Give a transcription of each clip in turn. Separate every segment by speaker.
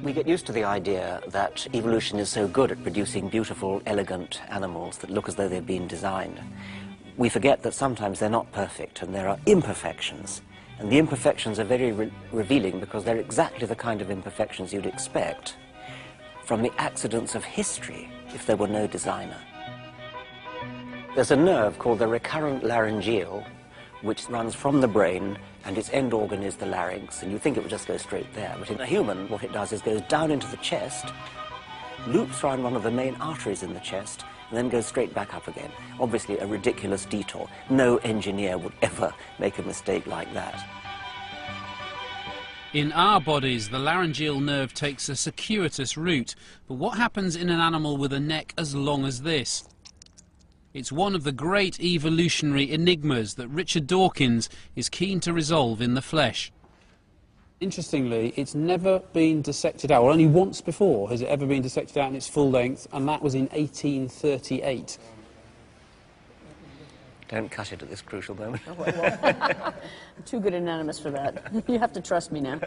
Speaker 1: We get used to the idea that evolution is so good at producing beautiful, elegant animals that look as though they've been designed. We forget that sometimes they're not perfect and there are imperfections. And the imperfections are very revealing because they're exactly the kind of imperfections you'd expect from the accidents of history if there were no designer. There's a nerve called the recurrent laryngeal, which runs from the brain, and its end organ is the larynx, and you think it would just go straight there. But in a human, what it does is goes down into the chest, loops around one of the main arteries in the chest, and then goes straight back up again. Obviously a ridiculous detour. No engineer would ever make a mistake like that.
Speaker 2: In our bodies, the laryngeal nerve takes a circuitous route, but what happens in an animal with a neck as long as this? It's one of the great evolutionary enigmas that Richard Dawkins is keen to resolve in The Flesh.
Speaker 3: Interestingly, it's never been dissected out, or only once before has it ever been dissected out in its full length, and that was in 1838.
Speaker 1: Don't cut it at this crucial moment.
Speaker 4: Oh, well. I'm too good an anatomist for that. You have to trust me now.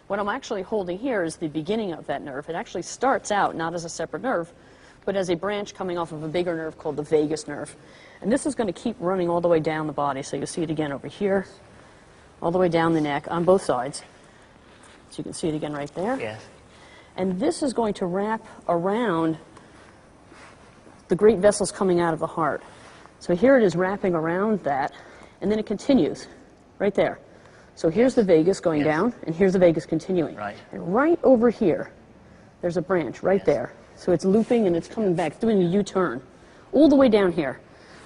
Speaker 4: What I'm actually holding here is the beginning of that nerve. It actually starts out not as a separate nerve, but as a branch coming off of a bigger nerve called the vagus nerve. And this is going to keep running all the way down the body. So you'll see it again over here, all the way down the neck on both sides. So you can see it again right there.
Speaker 1: Yes.
Speaker 4: And this is going to wrap around the great vessels coming out of the heart. So here it is wrapping around that, and then it continues right there. So here's the vagus going down, and here's the vagus continuing.
Speaker 1: Right.
Speaker 4: And right over here, there's a branch right there. So it's looping and it's coming back, it's doing a U-turn all the way down here.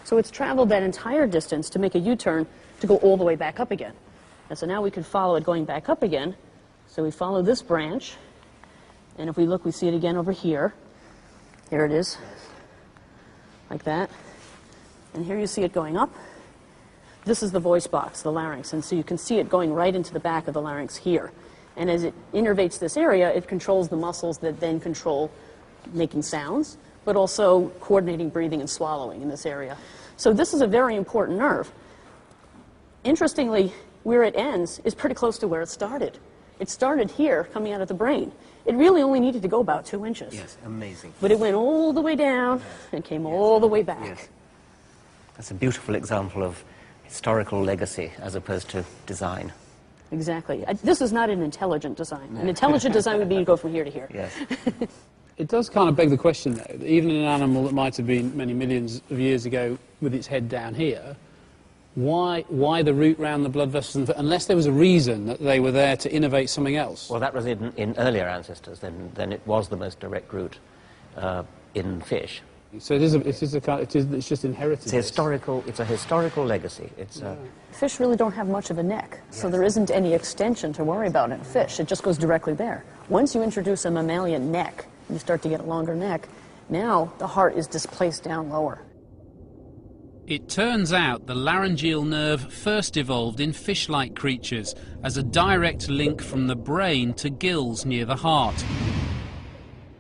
Speaker 4: So it's traveled that entire distance to make a U-turn to go all the way back up again. And so now we can follow it going back up again. So we follow this branch, and if we look, we see it again over here. Here it is, like that. And here you see it going up. This is the voice box, the larynx, and so you can see it going right into the back of the larynx here. And as it innervates this area, it controls the muscles that then control making sounds, but also coordinating breathing and swallowing in this area. So this is a very important nerve. Interestingly, where it ends is pretty close to where it started. It started here, coming out of the brain. It really only needed to go about 2 inches.
Speaker 1: Yes, amazing.
Speaker 4: But it went all the way down and came all the way back.
Speaker 1: Yes. That's a beautiful example of historical legacy as opposed to design.
Speaker 4: Exactly. This is not an intelligent design. An intelligent design would be to go from here to here.
Speaker 1: Yes.
Speaker 3: It does kind of beg the question, though, that even in an animal that might have been many millions of years ago with its head down here, why the route round the blood vessels, unless there was a reason that they were there to innovate something else?
Speaker 1: Well, that was in earlier ancestors. Then it was the most direct route in fish.
Speaker 3: So it's just inherited.
Speaker 1: It's a historical legacy.
Speaker 4: Fish really don't have much of a neck, so there isn't any extension to worry about in a fish. It just goes directly there. Once you introduce a mammalian neck, you start to get a longer neck. Now the heart is displaced down lower.
Speaker 2: It turns out the laryngeal nerve first evolved in fish-like creatures as a direct link from the brain to gills near the heart.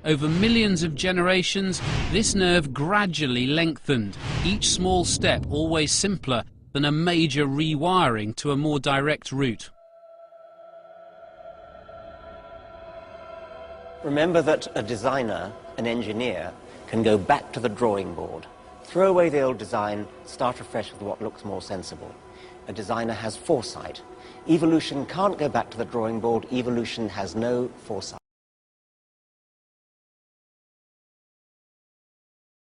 Speaker 2: Over millions of generations, this nerve gradually lengthened, each small step always simpler than a major rewiring to a more direct route.
Speaker 1: Remember that a designer, an engineer, can go back to the drawing board, throw away the old design, start afresh with what looks more sensible. A designer has foresight. Evolution can't go back to the drawing board. Evolution has no foresight.